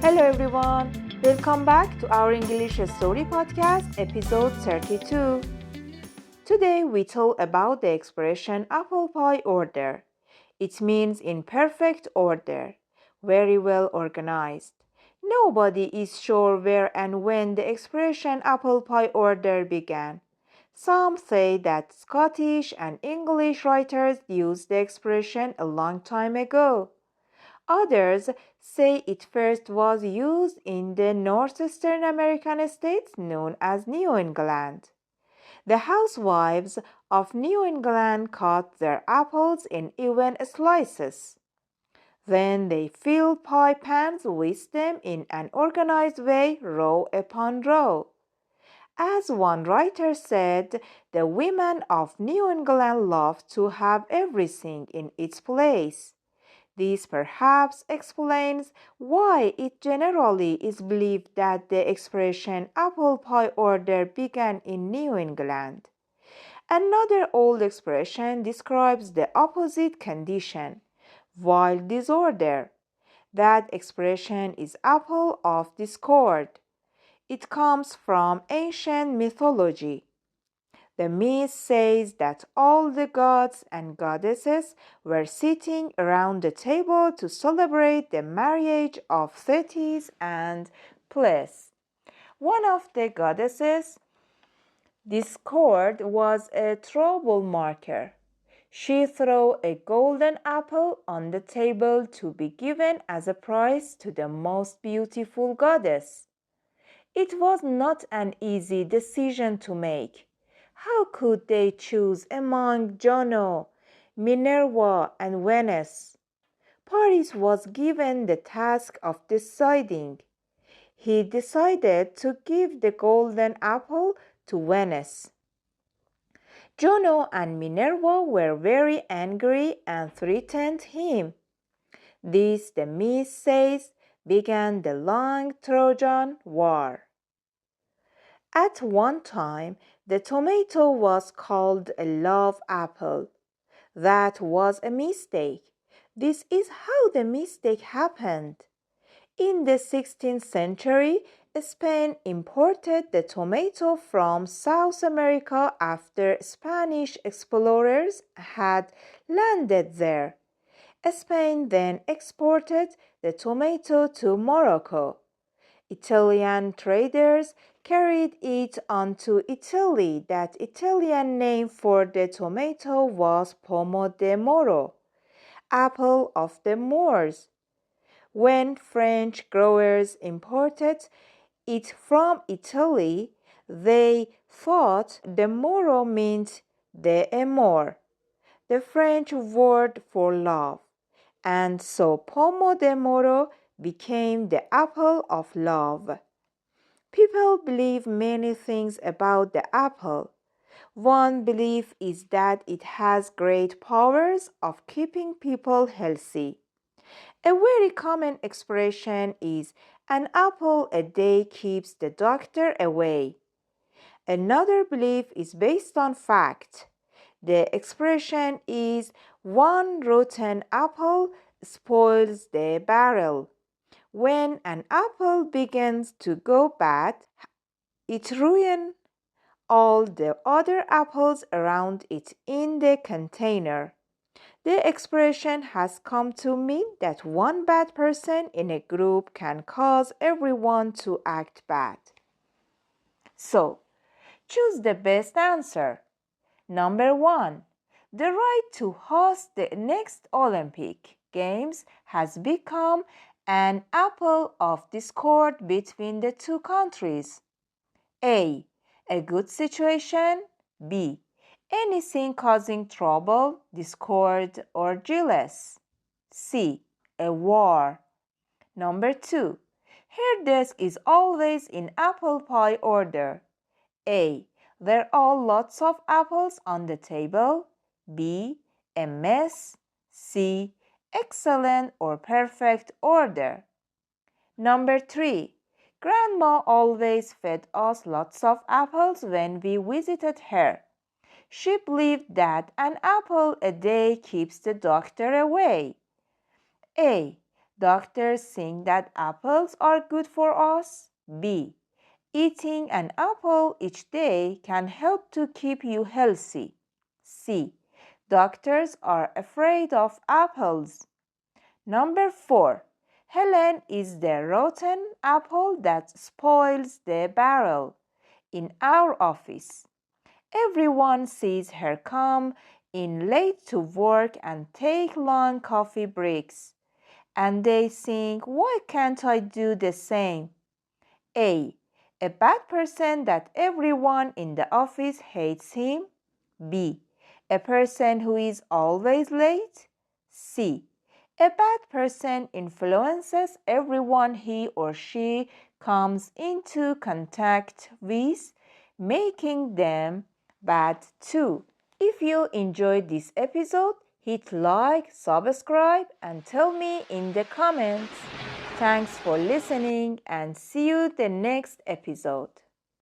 Hello everyone, welcome back to our English Story Podcast, episode 32. Today we talk about the expression apple pie order. It means in perfect order, very well organized. Nobody is sure where and when the expression apple pie order began. Some say that Scottish and English writers used the expression a long time ago. Others say it first was used in the northeastern American states known as New England. The housewives of New England cut their apples in even slices. Then they filled pie pans with them in an organized way, row upon row. As one writer said, the women of New England loved to have everything in its place. This perhaps explains why it generally is believed that the expression apple pie order began in New England. Another old expression describes the opposite condition, wild disorder. That expression is apple of discord. It comes from ancient mythology. The myth says that all the gods and goddesses were sitting around the table to celebrate the marriage of Thetis and Ples. One of the goddesses, Discord, was a trouble marker. She threw a golden apple on the table to be given as a prize to the most beautiful goddess. It was not an easy decision to make. How could they choose among Juno, Minerva, and Venus? Paris was given the task of deciding. He decided to give the golden apple to Venus. Juno and Minerva were very angry and threatened him. This, the myth says, began the long Trojan War. At one time, the tomato was called a love apple. That was a mistake. This is how the mistake happened. In the 16th century, Spain imported the tomato from South America after Spanish explorers had landed there. Spain then exported the tomato to Morocco. Italian traders carried it on to Italy. That Italian name for the tomato was Pomo de Moro, apple of the Moors. When French growers imported it from Italy, they thought the Moro meant the amour, the French word for love, and so Pomo de Moro became the apple of love. People believe many things about the apple. One belief is that it has great powers of keeping people healthy. A very common expression is an apple a day keeps the doctor away. Another belief is based on fact. The expression is one rotten apple spoils the barrel. When an apple begins to go bad, it ruins all the other apples around it in the container. The expression has come to mean that one bad person in a group can cause everyone to act bad. So, choose the best answer. Number 1. The right to host the next Olympic Games has become an apple of discord between the two countries. A. A good situation. B. Anything causing trouble, discord, or jealous. C. A war. Number 2. Her desk is always in apple pie order. A. There are lots of apples on the table. B. A mess. C. Excellent or perfect order. Number 3. Grandma always fed us lots of apples when we visited her. She believed that an apple a day keeps the doctor away. A. Doctors think that apples are good for us. B. Eating an apple each day can help to keep you healthy. C. Doctors are afraid of apples. Number 4. Helen is the rotten apple that spoils the barrel. In our office, everyone sees her come in late to work and take long coffee breaks. And they think, why can't I do the same? A. A bad person that everyone in the office hates him. B. A person who is always late. C. A bad person influences everyone he or she comes into contact with, making them bad too. If you enjoyed this episode, hit like, subscribe, and tell me in the comments. Thanks for listening and see you the next episode.